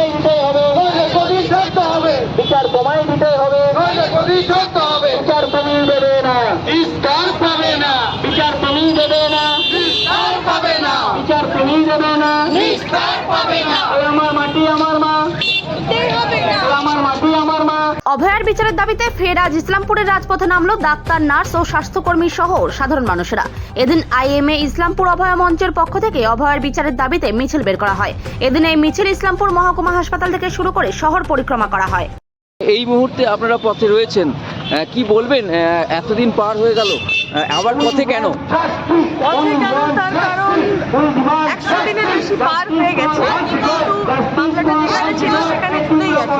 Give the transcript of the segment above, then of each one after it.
তোমায় দিতে হবে, বিচার তোমায় দিতে হবে, বিচার তুমি দেবে না, বিচার তুমি দেবে না, বিচার তুমি দেবে না। আমার মাটি আমার মা, আমার মাটি আমার মা। অভয়ার বিচারের দাবিতে ফের আজ ইসলামপুরের রাজপথে নামলো ডাক্তার, নার্স ও স্বাস্থ্যকর্মী সহ সাধারণ মানুষেরা। এদিন আইএমএ ইসলামপুর অভয়া মঞ্চের পক্ষ থেকে অভয়ার বিচারের দাবিতে মিছিল বের করা হয়। এদিন এই মিছিল ইসলামপুর মহকুমা হাসপাতাল থেকে শুরু করে শহর পরিক্রমা করা হয়। এই মুহূর্তে আপনারা পথে রয়েছেন, কি বলবেন? এতদিন পার হয়ে গেল, আবার পথে কেন? পথে কেন তার কারণ 100 দিনের বেশি পার হয়ে গেছে, কিন্তু মামলাটা যেখানে ছিল সেখানে ঝুলেই গেছে।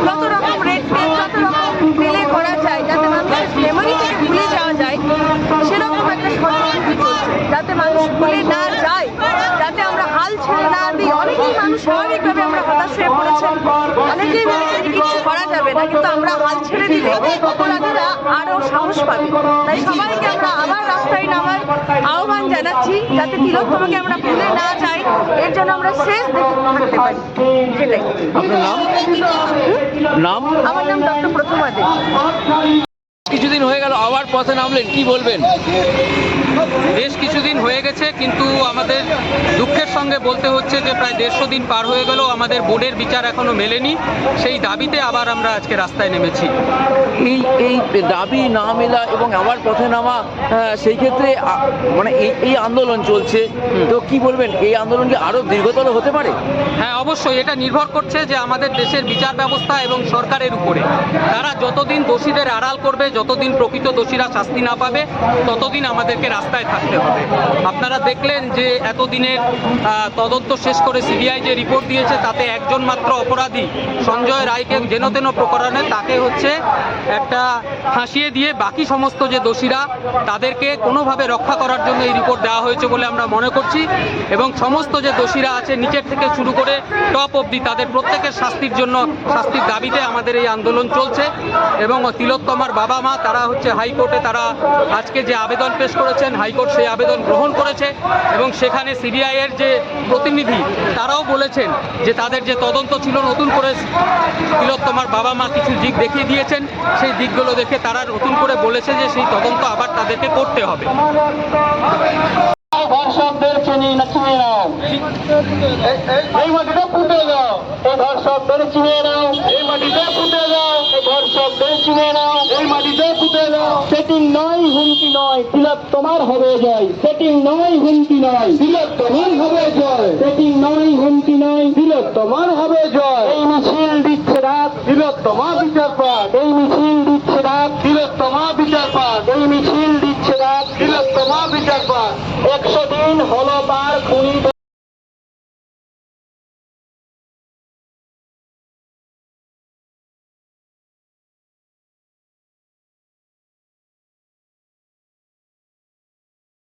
যত রকম রেড টেপ, যত রকম ডিলে করা যায় যাতে মানুষের মেমোরি থেকে ভুলে যাওয়া যায়, সেরকম একটা ষড়যন্ত্র চলছে যাতে মানুষ ভুলে না যায়, যাতে আমরা হাল ছেড়ে না দিই। অনেকেই মানুষ স্বাভাবিকভাবে আমরা হতাশ হয়ে পড়েছেন, অনেকেই ভেবেছে যে কিছু করা যাবে না, কিন্তু আমরা হাল ছেড়ে দিলে অপরাধীরা আরও সাহস পাবে। তাই সবাইকে আমরা আবার রাস্তায় নামার আহ্বান জানাচ্ছি, যাতে তিলোত্তমাকে আমরা ভুলে না যাই, এর জন্য আমরা শেষ দেখে থাকতে পারি। সেটাই। আপনার নাম? আমার নাম ডক্টর প্রথমা দে। কিছুদিন হয়ে গেল, আবার পথে নামলেন, কি বলবেন? বেশ কিছুদিন হয়ে গেছে, কিন্তু আমাদের দুঃখের সঙ্গে বলতে হচ্ছে যে প্রায় 150 দিন পার হয়ে গেল, আমাদের বোর্ডের বিচার এখনো মেলেনি। সেই দাবিতে আবার আমরা আজকে রাস্তায় নেমেছি। এই দাবি না মেলা এবং আবার পথে নামা, সেই ক্ষেত্রে মানে এই আন্দোলন চলছে, তো কি বলবেন? এই আন্দোলন কি আরো দীর্ঘতর হতে পারে? হ্যাঁ, অবশ্যই এটা নির্ভর করছে যে আমাদের দেশের বিচার ব্যবস্থা এবং সরকারের উপরে। তারা যতদিন দোষীদের আড়াল করবে, যতদিন প্রকৃত দোষীরা শাস্তি না পাবে, ততদিন আমাদেরকে রাস্তায় থাকতে হবে। আপনারা দেখলেন যে এতদিনের তদন্ত শেষ করে সিবিআই যে রিপোর্ট দিয়েছে, তাতে একজন মাত্র অপরাধী সঞ্জয় রায়কে যেন তেন প্রকরণে তাকে হচ্ছে একটা ফাঁসিয়ে দিয়ে বাকি সমস্ত যে দোষীরা তাদেরকে কোনোভাবে রক্ষা করার জন্য এই রিপোর্ট দেওয়া হয়েছে বলে আমরা মনে করছি। এবং সমস্ত যে দোষীরা আছে নিচের থেকে শুরু করে টপ অবধি, তাদের প্রত্যেকের শাস্তির জন্য, শাস্তির দাবিতে আমাদের এই আন্দোলন চলছে। এবং তিলোত্তমার বাবা মা তারা হচ্ছে হাইকোর্টে, তারা আজকে যে আবেদন পেশ করেছেন, হাইকোর্ট সেই আবেদন গ্রহণ করেছে। এবং সেখানে সিবিআইয়ের যে প্রতিনিধি তারাও বলেছেন যে তাদের যে তদন্ত ছিল, নতুন করে তিলোত্তমার বাবা মা কিছু দিক দেখিয়ে দিয়েছেন, সেই দিকগুলো দেখে তারা নতুন করে বলেছে যে সেই তদন্ত আবার তাদেরকে করতে হবে। ধর্ষকদের চিনি নাও, এই মাটিটা ফুটে দাও, এই ধর্ষকদের চিনে নাও, এই মাটিতে ফুটে দাও, এই ধর্ষকদের চিনে নাও, এই মাটিতে ফুটে দাও। সেটিং নয়, হুমকি নয়, তিলোত্তমার হবে জয়। সেটিং নয়, হুমকি নয়, তিলোত্তমার হবে জয়। সেটিং নয়, হুমকি নয়, তিলোত্তমার হবে জয়। এই মিছিল দিচ্ছে রাত, তিলোত্তমা বিচার পাক। এই মিছিল দিচ্ছে রাত, তিলোত্তমা বিচার পাক। এই মিছিল দিচ্ছে রাত, তিলোত্তমা বিচার পাক। 100 দিন হলো পার খুনিদের